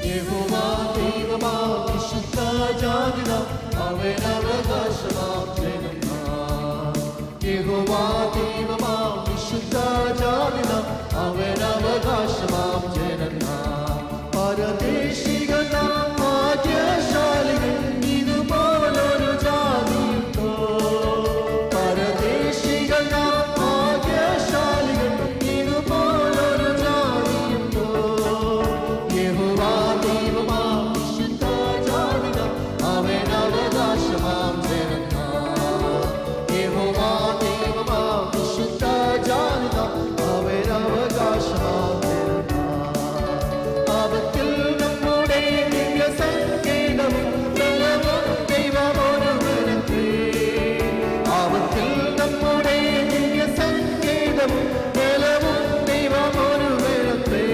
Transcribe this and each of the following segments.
യഹോവാ ദൈവമാം വിശുദ്ധ ജാതിനാം അവനവകാശമാം ജനം നാം. യഹോവാ ദൈവമാം വിശുദ്ധ ജാതിനാം അവനവകാശമാം ജനം നാം. പരദേശികൾ നാം ഭാഗ്യശാലികൾ, ഇതുപോലൊരു ജാതിയുണ്ടോ? പരദേശികൾ നാം ഭാഗ്യശാലികൾ, ഇതുപോലൊരു ജാതിയുണ്ടോ? യഹോവാ ദൈവമാം വിശുദ്ധ ജാതിനാം അവനവകാശമാം ജനം നാം. യഹോവാ ദൈവമാം വിശുദ്ധ ജാതിനാം അവനവകാശമാം ജനം നാം. ആപത്തിൽ നമ്മുടെ ദിവ്യസങ്കേതവും ബലവും ദൈവമൊരുവനത്രേ. ആപത്തിൽ നമ്മുടെ ദിവ്യസങ്കേതവും ബലവും ദൈവമൊരുവനത്രേ.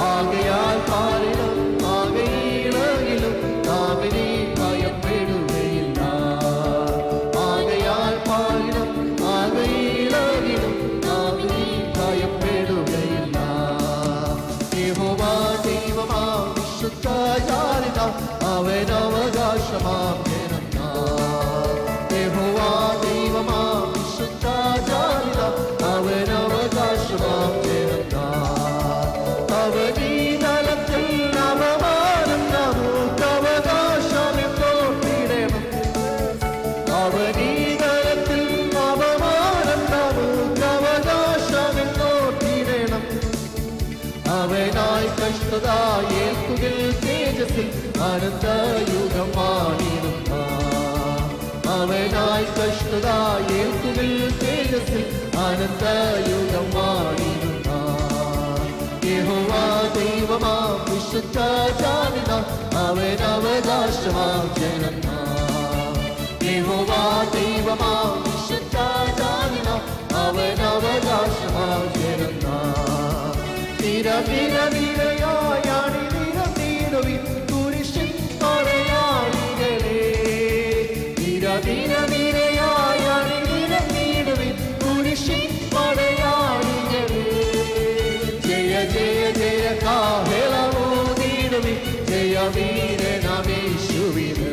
ആകയാൽ പാരിലും ആകയിലും നാം ഇനി ഭയപ്പെടുകയില്ല. ആകയാൽ പാരിലും ആകയിലും നാം ഇനി ഭയപ്പെടുകയില്ല. യഹോവാ ദൈവമാം വിശുദ്ധ ജാതിനാം അവനവകാശമാം ജനം നാം. യഹോവാ ദൈവമാം വിശുദ്ധ ജാതിനാം അവനവകാശമാം ജനം നാം. അവനീതലത്തിൽ അവമാനം നമുക്കവകാശമെന്നോർത്തിടണം. അവനീതലത്തിൽ അവമാനം നമുക്കവകാശമെന്നോർത്തിടണം. അവനായി കഷ്ടത ഏൽക്കുകിൽ തേജസ്സിൽ അനന്തയുഗം വാണിടുന്ന. അവനായി കഷ്ടത ഏൽക്കുകിൽ തേജസ്സിൽ അനന്തയുഗം വാണിടുന്ന. യഹോവാ ദൈവമാം വിശുദ്ധ ജാതിനാം അവനവകാശമാം ജനം നാം. യഹോവാ ദൈവമാം വിശുദ്ധ ജാതിനാം അവനവകാശമാം ജനം നാം. നിരനിരയാണി നിരനിരവിൻ കുരിശിൻ പടയാളികളെ. നിരനിരയാണി നിരനിരവിൻ കുരിശിൻ പടയാളികളെ. ജയ ജയ ജയ കാഹളമോദിടുവിൻ ജയമീരനമേശുവിന്.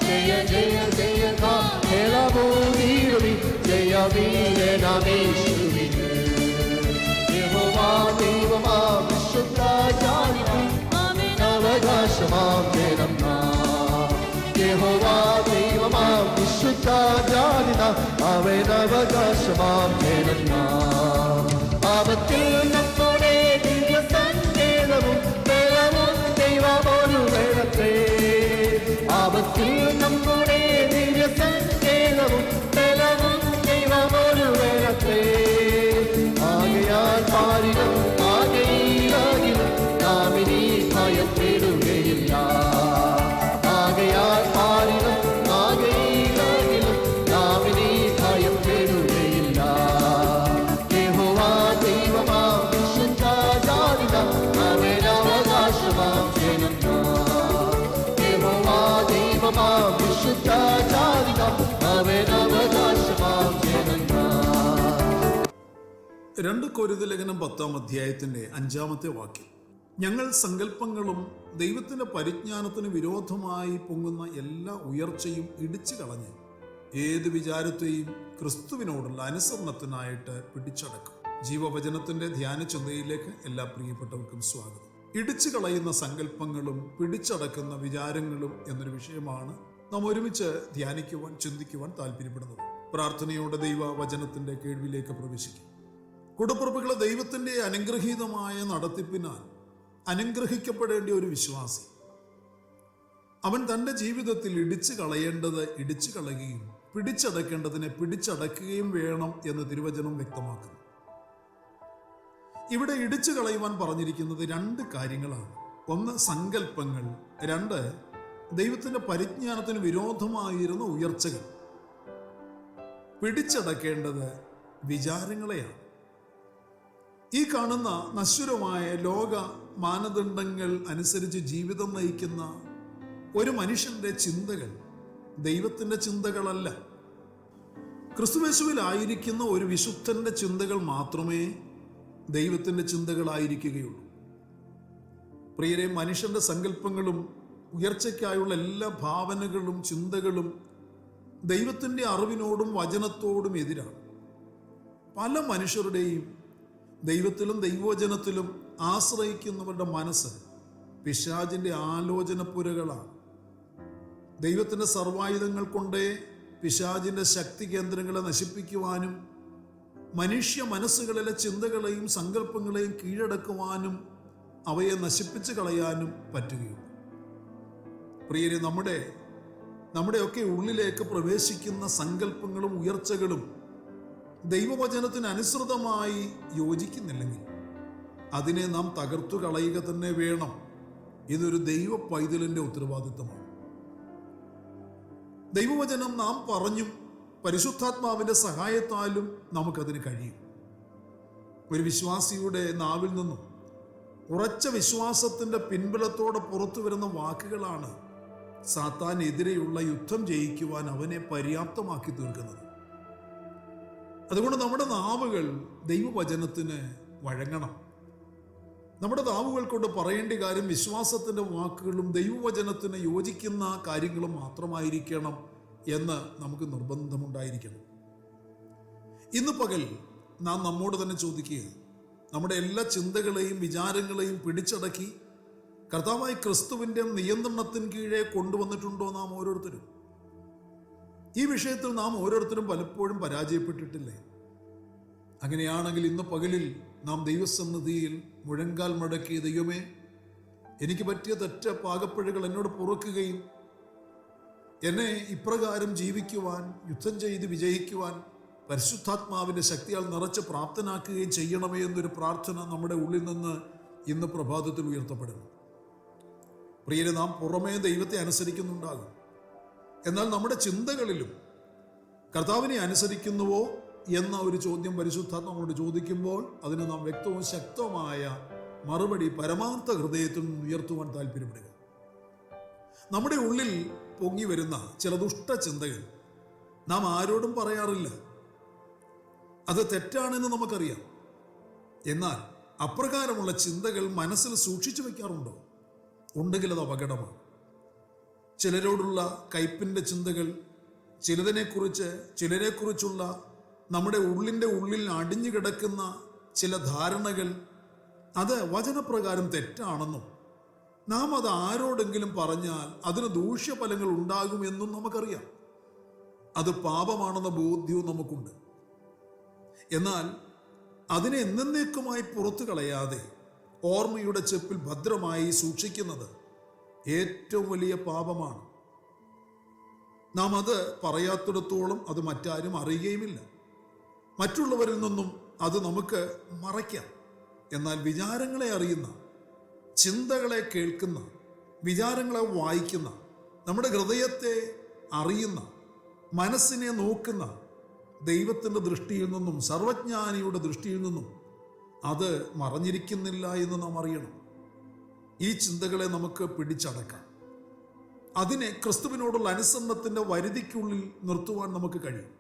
ജയ ജയ ജയ കാഹളമോദിടുവിൻ ജയമീരനമേശുവിന്. യഹോവാ ദൈവമാം വിശുദ്ധ ജാതിനാം അവനവകാശമാം ജനം നാം. യഹോവാ ദൈവമാം വിശുദ്ധ ജാതിനാം അവനവകാശമാം ജനം നാം. ആപത്തിൽ നമ്മുടെ ദിവ്യസങ്കേതവും ബലവും ദൈവമൊരുവനത്രേ. ആപത്തിൽ നമ്മുടെ ദിവ്യസങ്കേതവും ബലവും ദൈവമൊരുവനത്രേ. ആകയാൽ പാരിലും ആകയിലും നാം ഇനി ഭയപ്പെടുകയില്ല. ആകയാൽ പാരിലും ആകയിലും നാം ഇനി ഭയപ്പെടുകയില്ല. യഹോവാ ദൈവമാം വിശുദ്ധ ജാതിനാം അവനവകാശമാം ജനം നാം. യഹോവാ ദൈവമാം വിശുദ്ധ ജാതിനാം അവനവകാശമാം ജനം നാം. 2 കൊരിന്ത്യർ ലേഖനം 10-ാം അധ്യായത്തിന്റെ 5-ാമത്തെ വാക്യം. ഞങ്ങൾ സങ്കല്പങ്ങളും ദൈവത്തിന്റെ പരിജ്ഞാനത്തിന് വിരോധമായി പൊങ്ങുന്ന എല്ലാ ഉയർച്ചയും ഇടിച്ചു കളഞ്ഞ് ഏത് വിചാരത്തെയും ക്രിസ്തുവിനോടുള്ള അനുസരണത്തിനായിട്ട് പിടിച്ചടക്കും. ജീവവചനത്തിന്റെ ധ്യാന ചിന്തയിലേക്ക് എല്ലാ പ്രിയപ്പെട്ടവർക്കും സ്വാഗതം. ഇടിച്ചു കളയുന്ന സങ്കല്പങ്ങളും പിടിച്ചടക്കുന്ന വിചാരങ്ങളും എന്നൊരു വിഷയമാണ് നാം ഒരുമിച്ച് ധ്യാനിക്കുവാൻ ചിന്തിക്കുവാൻ താല്പര്യപ്പെടുന്നത്. പ്രാർത്ഥനയോടെ ദൈവവചനത്തിന്റെ കേൾവിയിലേക്ക് പ്രവേശിക്കും. കൂടപ്പിറപ്പുകളെ, ദൈവത്തിന്റെ അനുഗ്രഹീതമായ നടത്തിപ്പിനാൽ അനുഗ്രഹിക്കപ്പെടേണ്ട ഒരു വിശ്വാസി അവൻ തൻ്റെ ജീവിതത്തിൽ ഇടിച്ചു കളയേണ്ടത് ഇടിച്ചു കളയുകയും പിടിച്ചടക്കേണ്ടതിനെ പിടിച്ചടക്കുകയും വേണം എന്ന് തിരുവചനം വ്യക്തമാക്കുന്നു. ഇവിടെ ഇടിച്ചു കളയുവാൻ പറഞ്ഞിരിക്കുന്നത് 2 കാര്യങ്ങളാണ്. 1 സങ്കല്പങ്ങൾ, 2 ദൈവത്തിന്റെ പരിജ്ഞാനത്തിന് വിരോധമായിരുന്ന ഉയർച്ചകൾ. പിടിച്ചടക്കേണ്ടത് വിചാരങ്ങളെയാണ്. ഈ കാണുന്ന നശ്വരമായ ലോക മാനദണ്ഡങ്ങൾ അനുസരിച്ച് ജീവിതം നയിക്കുന്ന ഒരു മനുഷ്യന്റെ ചിന്തകൾ ദൈവത്തിന്റെ ചിന്തകളല്ല. ക്രിസ്തുയേശുവിലായിരിക്കുന്ന ഒരു വിശുദ്ധന്റെ ചിന്തകൾ മാത്രമേ ദൈവത്തിന്റെ ചിന്തകളായിരിക്കുകയുള്ളൂ. പ്രിയരെ, മനുഷ്യന്റെ സങ്കല്പങ്ങളും ഉയർച്ചയ്ക്കായുള്ള എല്ലാ ഭാവനകളും ചിന്തകളും ദൈവത്തിൻ്റെ അറിവിനോടും വചനത്തോടും എതിരാണ്. പല മനുഷ്യരുടെയും ദൈവത്തിലും ദൈവവചനത്തിലും ആശ്രയിക്കുന്നവരുടെ മനസ്സ് പിശാചിൻ്റെ ആലോചനപ്പുരകളാണ്. ദൈവത്തിൻ്റെ സർവായുധങ്ങൾ കൊണ്ടേ പിശാചിൻ്റെ ശക്തി കേന്ദ്രങ്ങളെ നശിപ്പിക്കുവാനും മനുഷ്യ മനസ്സുകളിലെ ചിന്തകളെയും സങ്കല്പങ്ങളെയും കീഴടക്കുവാനും അവയെ നശിപ്പിച്ച് കളയാനും പറ്റുകയുള്ളൂ. പ്രിയരെ, നമ്മുടെയൊക്കെ ഉള്ളിലേക്ക് പ്രവേശിക്കുന്ന സങ്കല്പങ്ങളും ഉയർച്ചകളും ദൈവവചനത്തിന് അനുസൃതമായി യോജിക്കുന്നില്ലെങ്കിൽ അതിനെ നാം തകർത്തു കളയുക തന്നെ വേണം. ഇതൊരു ദൈവ പൈതലിൻ്റെ ഉത്തരവാദിത്തമാണ്. ദൈവവചനം നാം പറഞ്ഞും പരിശുദ്ധാത്മാവിൻ്റെ സഹായത്താലും നമുക്കതിന് കഴിയും. ഒരു വിശ്വാസിയുടെ നാവിൽ നിന്നും ഉറച്ച വിശ്വാസത്തിൻ്റെ പിൻബലത്തോടെ പുറത്തു വരുന്ന വാക്കുകളാണ് സാത്താനെതിരെയുള്ള യുദ്ധം ജയിക്കുവാൻ അവനെ പര്യാപ്തമാക്കി തീർക്കുന്നത്. അതുകൊണ്ട് നമ്മുടെ നാവുകൾ ദൈവവചനത്തിന് വഴങ്ങണം. നമ്മുടെ നാവുകൾ കൊണ്ട് പറയേണ്ട കാര്യം വിശ്വാസത്തിൻ്റെ വാക്കുകളും ദൈവവചനത്തിന് യോജിക്കുന്ന കാര്യങ്ങളും മാത്രമായിരിക്കണം എന്ന് നമുക്ക് നിർബന്ധമുണ്ടായിരിക്കണം. ഇന്ന് പകൽ നാം നമ്മോട് തന്നെ ചോദിക്കുക, നമ്മുടെ എല്ലാ ചിന്തകളെയും വിചാരങ്ങളെയും പിടിച്ചടക്കി കർത്താവായ ക്രിസ്തുവിൻ്റെ നിയന്ത്രണത്തിന് കീഴെ കൊണ്ടുവന്നിട്ടുണ്ടോ നാം ഓരോരുത്തരും? ഈ വിഷയത്തിൽ നാം ഓരോരുത്തരും പലപ്പോഴും പരാജയപ്പെട്ടിട്ടില്ലേ? അങ്ങനെയാണെങ്കിൽ ഇന്ന് പകലിൽ നാം ദൈവസന്നിധിയിൽ മുഴങ്കാൽ മടക്കി, ദൈവമേ, എനിക്ക് പറ്റിയ തെറ്റ പാകപ്പിഴകൾ എന്നോട് പൊറുക്കുകയും എന്നെ ഇപ്രകാരം ജീവിക്കുവാൻ, യുദ്ധം ചെയ്ത് വിജയിക്കുവാൻ പരിശുദ്ധാത്മാവിൻ്റെ ശക്തിയാൽ നിറച്ച് പ്രാപ്തനാക്കുകയും ചെയ്യണമേ എന്നൊരു പ്രാർത്ഥന നമ്മുടെ ഉള്ളിൽ നിന്ന് ഇന്ന് പ്രഭാതത്തിൽ ഉയർത്തപ്പെടുന്നു. പ്രിയരെ, നാം പുറമേ ദൈവത്തെ അനുസരിക്കുന്നുണ്ടാകും, എന്നാൽ നമ്മുടെ ചിന്തകളിലും കർത്താവിനെ അനുസരിക്കുന്നുവോ എന്ന ഒരു ചോദ്യം പരിശുദ്ധാത്മാവോട് ചോദിക്കുമ്പോൾ അതിന് നാം വ്യക്തവും ശക്തവുമായ മറുപടി പരമാർത്ഥ ഹൃദയത്തിൽ നിന്ന് ഉയർത്തുവാൻ താല്പര്യപ്പെടുക. നമ്മുടെ ഉള്ളിൽ പൊങ്ങി വരുന്ന ചില ദുഷ്ട ചിന്തകൾ നാം ആരോടും പറയാറില്ല. അത് തെറ്റാണെന്ന് നമുക്കറിയാം. എന്നാൽ അപ്രകാരമുള്ള ചിന്തകൾ മനസ്സിൽ സൂക്ഷിച്ചു വയ്ക്കാറുണ്ടോ? ഉണ്ടെങ്കിൽ അത് അപകടമാണ്. ചിലരോടുള്ള കയ്പിൻ്റെ ചിന്തകൾ, ചിലരെക്കുറിച്ചുള്ള നമ്മുടെ ഉള്ളിൻ്റെ ഉള്ളിൽ അടിഞ്ഞു കിടക്കുന്ന ചില ധാരണകൾ, അത് വചനപ്രകാരം തെറ്റാണെന്നും നാം അത് ആരോടെങ്കിലും പറഞ്ഞാൽ അതിന് ദൂഷ്യഫലങ്ങൾ ഉണ്ടാകുമെന്നും നമുക്കറിയാം. അത് പാപമാണെന്ന ബോധ്യവും നമുക്കുണ്ട്. എന്നാൽ അതിനെ എന്നേക്കുമായി പുറത്തു കളയാതെ ഓർമ്മയുടെ ചെപ്പിൽ ഭദ്രമായി സൂക്ഷിക്കുന്നത് ഏറ്റവും വലിയ പാപമാണ്. നാം അത് പറയാത്തിടത്തോളം അത് മറ്റാരും അറിയുകയുമില്ല. മറ്റുള്ളവരിൽ നിന്നും അത് നമുക്ക് മറയ്ക്കാം. എന്നാൽ വിചാരങ്ങളെ അറിയുന്ന, ചിന്തകളെ കേൾക്കുന്ന, വിചാരങ്ങളെ വായിക്കുന്ന, നമ്മുടെ ഹൃദയത്തെ അറിയുന്ന, മനസ്സിനെ നോക്കുന്ന ദൈവത്തിൻ്റെ ദൃഷ്ടിയിൽ നിന്നും, സർവജ്ഞാനിയുടെ ദൃഷ്ടിയിൽ നിന്നും അത് മറഞ്ഞിരിക്കുന്നില്ല എന്ന് നാം അറിയണം. ഈ ചിന്തകളെ നമുക്ക് പിടിച്ചടക്കാം. അതിനെ ക്രിസ്തുവിനോടുള്ള അനുസരണത്തിൻ്റെ വരുതിക്കുള്ളിൽ നിർത്തുവാൻ നമുക്ക് കഴിയും.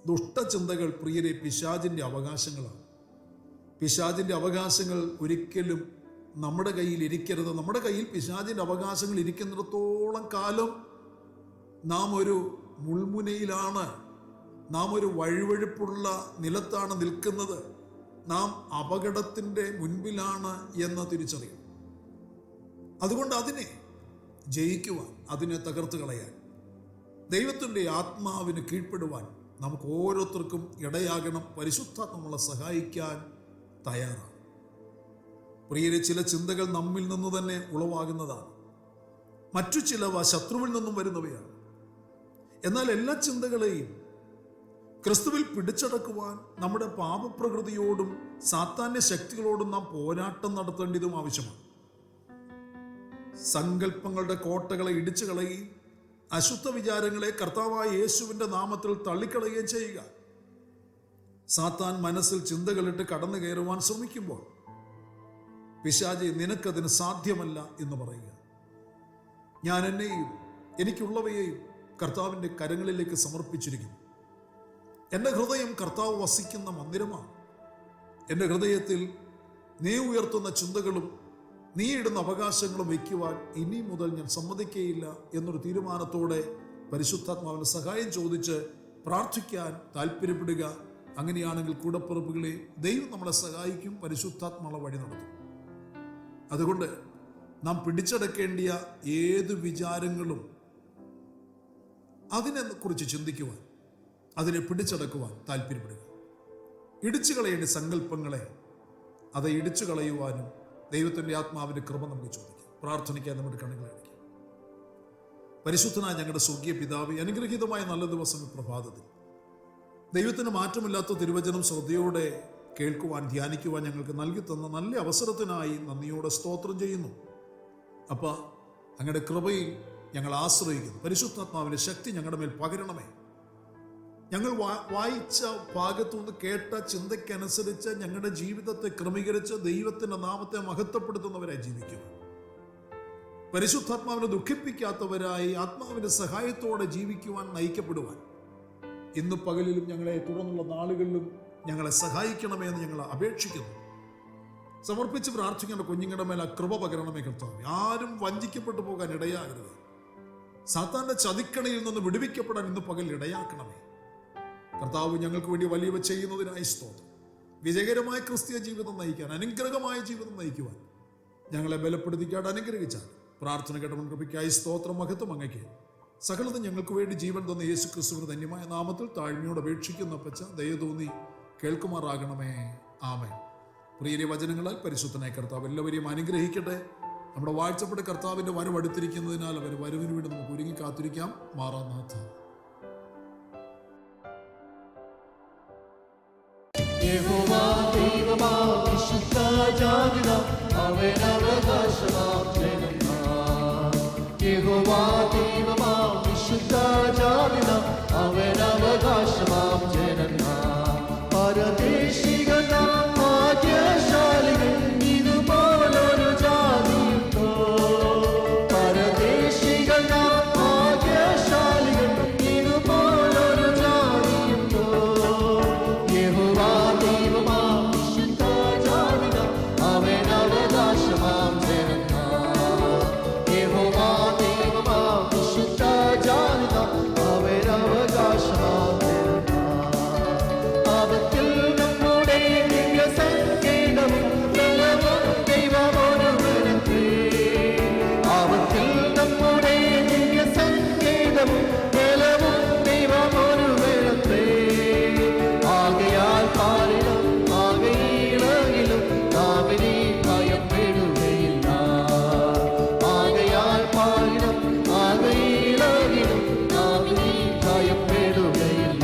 ദുഷ്ടചിന്തകൾ, പ്രിയരെ, പിശാചിൻ്റെ അവകാശങ്ങളാണ്. പിശാചിൻ്റെ അവകാശങ്ങൾ ഒരിക്കലും നമ്മുടെ കയ്യിൽ ഇരിക്കരുത്. നമ്മുടെ കയ്യിൽ പിശാചിൻ്റെ അവകാശങ്ങൾ ഇരിക്കുന്നിടത്തോളം കാലം നാം ഒരു മുൾമുനയിലാണ്, നാം ഒരു വഴുവഴുപ്പുള്ള നിലത്താണ് നിൽക്കുന്നത്, നാം അപകടത്തിൻ്റെ മുൻപിലാണ് എന്ന് തിരിച്ചറിയണം. അതുകൊണ്ട് അതിനെ ജയിക്കുവാൻ, അതിനെ തകർത്ത് കളയാൻ, ദൈവത്തിൻ്റെ ആത്മാവിന് കീഴ്പ്പെടുവാൻ നമുക്ക് ഓരോരുത്തർക്കും ഇടയാകണം. പരിശുദ്ധാത്മ നമ്മളെ സഹായിക്കാൻ തയ്യാറാണ്. പ്രിയരെ, ചില ചിന്തകൾ നമ്മിൽ നിന്ന് തന്നെ ഉളവാകുന്നതാണ്. മറ്റു ചിലവ ശത്രുവിൽ നിന്നും വരുന്നവയാണ്. എന്നാൽ എല്ലാ ചിന്തകളെയും ക്രിസ്തുവിൽ പിടിച്ചടക്കുവാൻ നമ്മുടെ പാപപ്രകൃതിയോടും സാത്താന്യ ശക്തികളോടും നാം പോരാട്ടം നടത്തേണ്ടതും ആവശ്യമാണ്. സങ്കല്പങ്ങളുടെ കോട്ടകളെ ഇടിച്ചു കളയുകയും അശുദ്ധ വിചാരങ്ങളെ കർത്താവായ യേശുവിൻ്റെ നാമത്തിൽ തള്ളിക്കളയുകയും ചെയ്യുക. സാത്താൻ മനസ്സിൽ ചിന്തകളിട്ട് കടന്നു കയറുവാൻ ശ്രമിക്കുമ്പോൾ പിശാചേ, നിനക്കതിന് സാധ്യമല്ല എന്ന് പറയുക. ഞാൻ എന്നെയും എനിക്കുള്ളവയെയും കർത്താവിൻ്റെ കരങ്ങളിലേക്ക് സമർപ്പിച്ചിരിക്കുന്നു. എൻ്റെ ഹൃദയം കർത്താവ് വസിക്കുന്ന മന്ദിരമാണ്. എൻ്റെ ഹൃദയത്തിൽ നീ ഉയർത്തുന്ന ചിന്തകളും നീ ഇടുന്ന അവകാശങ്ങളും വയ്ക്കുവാൻ ഇനി മുതൽ ഞാൻ സമ്മതിക്കുകയില്ല എന്നൊരു തീരുമാനത്തോടെ പരിശുദ്ധാത്മാവിന്റെ സഹായം ചോദിച്ച് പ്രാർത്ഥിക്കാൻ താല്പര്യപ്പെടുക. അങ്ങനെയാണെങ്കിൽ കൂടപ്പിറപ്പുകളെ, ദൈവം നമ്മളെ സഹായിക്കും, പരിശുദ്ധാത്മാവ് വഴി നടത്തും. അതുകൊണ്ട് നാം പിടിച്ചടക്കേണ്ടിയ ഏത് വിചാരങ്ങളും അതിനെ കുറിച്ച് ചിന്തിക്കുവാൻ, അതിനെ പിടിച്ചടക്കുവാൻ താല്പര്യപ്പെടുക. ഇടിച്ചു കളയേണ്ട സങ്കല്പങ്ങളെ അത് ഇടിച്ചു കളയുവാനും ദൈവത്തിൻ്റെ ആത്മാവിൻ്റെ കൃപ നമുക്ക് ചോദിക്കാം. പ്രാർത്ഥനയ്ക്കാൻ നമ്മുടെ കണ്ണുകളെ അടയ്ക്കാം. പരിശുദ്ധനായ ഞങ്ങളുടെ സ്വർഗീയ പിതാവേ, അനുഗ്രഹീതമായ നല്ല ദിവസം പ്രഭാതത്തിൽ ദൈവത്തിന് മാറ്റമില്ലാത്ത തിരുവചനം ശ്രദ്ധയോടെ കേൾക്കുവാൻ, ധ്യാനിക്കുവാൻ ഞങ്ങൾക്ക് നൽകി തന്ന നല്ല അവസരത്തിനായി നന്ദിയോടെ സ്തോത്രം ചെയ്യുന്നു. അപ്പ അങ്ങയുടെ കൃപയിൽ ഞങ്ങൾ ആശ്രയിക്കുന്നു. പരിശുദ്ധാത്മാവിന്റെ ശക്തി ഞങ്ങളുടെ മേൽ പകരണമേ. ഞങ്ങൾ വായിച്ച ഭാഗത്തുനിന്ന് കേട്ട ചിന്തയ്ക്കനുസരിച്ച് ഞങ്ങളുടെ ജീവിതത്തെ ക്രമീകരിച്ച് ദൈവത്തിന്റെ നാമത്തെ മഹത്വപ്പെടുത്തുന്നവരായി ജീവിക്കുക. പരിശുദ്ധാത്മാവിനെ ദുഃഖിപ്പിക്കാത്തവരായി ആത്മാവിന്റെ സഹായത്തോടെ ജീവിക്കുവാൻ, നയിക്കപ്പെടുവാൻ ഇന്ന് പകലിലും ഞങ്ങളെ തുടർന്നുള്ള നാളുകളിലും ഞങ്ങളെ സഹായിക്കണമേ എന്ന് ഞങ്ങൾ അപേക്ഷിക്കുന്നു. സമർപ്പിച്ച് പ്രാർത്ഥിക്കേണ്ട കുഞ്ഞുങ്ങളുടെ മേൽ ആ കൃപ പകരണമേ കർത്താവേ. ആരും വഞ്ചിക്കപ്പെട്ടു പോകാൻ ഇടയാകരുത്. സാത്താന്റെ ചതിക്കണിയിൽ നിന്ന് വിടുവിക്കപ്പെടാൻ ഇന്ന് പകൽ ഇടയാക്കണമേ കർത്താവ്. ഞങ്ങൾക്ക് വേണ്ടി വലിയവ ചെയ്യുന്നതിനായി സ്തോത്രം. വിജയകരമായ ക്രിസ്തീയ ജീവിതം നയിക്കാൻ, അനുഗ്രഹമായ ജീവിതം നയിക്കുവാൻ ഞങ്ങളെ ബലപ്പെടുത്തിക്കാട്ട് അനുഗ്രഹിച്ചാൽ പ്രാർത്ഥന കേട്ടവൻ കൃപയ്ക്കായി സ്തോത്രം. മഹത്വം അങ്ങയ്ക്ക്. സകലതും ഞങ്ങൾക്ക് വേണ്ടി ജീവൻ തന്ന യേശു ക്രിസ്തുവിന്റെ ധന്യമായ നാമത്തിൽ താഴ്മയോട് അപേക്ഷിക്കുന്ന പച്ച ദയ തോന്നി കേൾക്കുമാറാകണമേ. ആമേൻ. പ്രിയരെ, വചനങ്ങളാൽ പരിശുദ്ധനായ കർത്താവ് എല്ലാവരെയും അനുഗ്രഹിക്കട്ടെ. നമ്മുടെ വാഴ്ചപ്പെട്ട കർത്താവിന്റെ വരവ് അടുത്തിരിക്കുന്നതിനാൽ അവർ വരവിന് വേണ്ടി നമുക്ക് ഒരുങ്ങി കാത്തിരിക്കാം. മാറാനാഥ. യഹോവാ ദൈവമാം വിശുദ്ധ ജാതിനാം അവനവകാശമാം ജനമാം. യഹോവാ ദൈവമാം വിശുദ്ധ ജാതിനാം അവനവകാശമാം ജനമാം. പരദേശികളാം ഭാഗ്യശാലികൾ ഇതുപോലൊരു ജാതിയുണ്ടോ? പരദേശികളാം ഭാഗ്യശാലികൾ ഇതുപോലൊരു ജാതിയുണ്ടോ? യഹോവാ ദൈവമാം വിശുദ്ധ ജാതിനാം അവനവകാശമാം ജനമാം. യഹോവാ ദൈവമാം വിശുദ്ധ ജാതിനാം അവനവകാശമാം ജനമാം. അവത്തിൽ നമ്മുടെ ദിവ്യ സങ്കേതവും ബലവും ദൈവമൊരുവനത്രേ. അവത്തിൽ നമ്മുടെ ദിവ്യ സങ്കേതവും ബലവും ദൈവമൊരുവനത്രേ. ആകയാൽ പാരിലും ആകയിലും നാം ഇനി ഭയപ്പെടുകയില്ല. ആകയാൽ പാരിലും ആകയിലും നാം ഇനി ഭയപ്പെടുകയില്ല.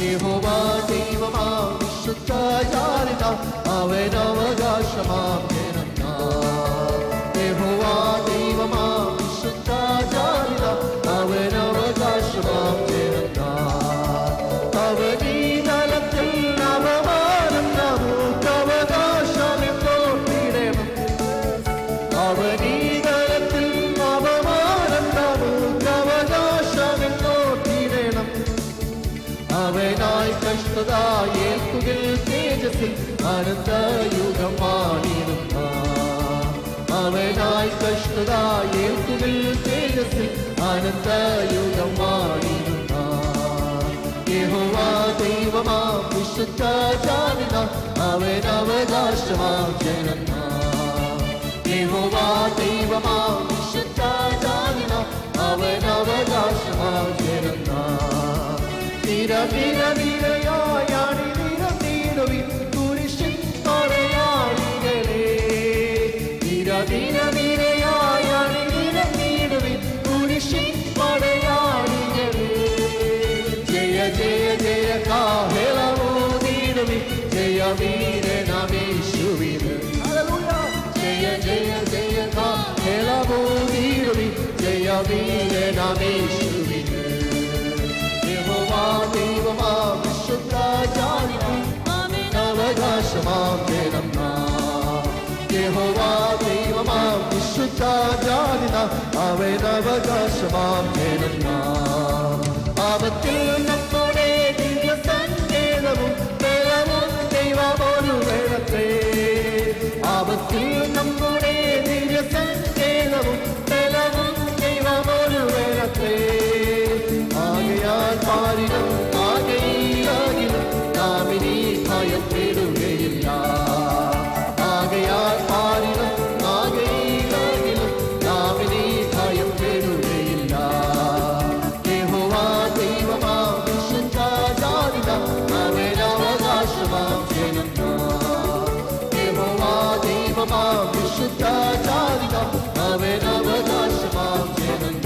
യഹോവാ ദൈവമാം വിശുദ്ധ ജാതിനാം അവനവകാശമാം ജനമാം. യഹോവാ ദൈവമാം വിശുദ്ധ ജാതിനാം അവനവകാശമാം ജനമാം. അവനീതലത്തിൽ അവമാനം നമുക്കവകാശമെപ്പോട്ടിടണം. അവനീതലത്തിൽ അവമാനം നമുക്കവകാശമെപ്പോട്ടിടണം. അവനായി കഷ്ടത ഏൽക്കുകിൽ തേജസ്സിൽ അനന്തയുഗം വാണിടുന്ന. അവനായി കഷ്ടത ഏൽക്കുകിൽ തേജസ്സിൽ അനന്തയുഗം വാണിടുന്ന. യഹോവാ ദൈവമാം വിശുദ്ധ ജാതിനാം അവനവകാശമാം ജനമാം. യഹോവാ ദൈവമാം വിശുദ്ധ ജാതിനാം അവനവകാശമാം ജനമാം. നിരനിരയാണി നിരനീടുവിൻ കുരിശിൻ പടയാളികളെ. നിരനിരയാണി നിരനീടുവിൻ കുരിശിൻ പടയാളികളെ. ജയ ജയ ജയ കാഹളമോദിടുവിൻ ജയമീരനമേശുവിന്. ജയ ജയ ജയ കാഹളമോദിടുവിൻ ജയമീരനമേശുവിന്. യഹോവാ ദൈവമാം വിശുദ്ധ ജാതിനാം അവനവകാശമാം ജനമാം. യഹോവാ ദൈവമാം വിശുദ്ധ ജാതിനാം അവനവകാശമാം ജനമാം. ആപത്തിൽ നമ്മുടെ ദിവ്യ സങ്കേതവും ബലവും ദൈവമൊരുവനത്രേ. ആപത്തിൽ നമ്മുടെ വിശുദ്ധ ജാതികം അവൻ അവകാശമാം ജനം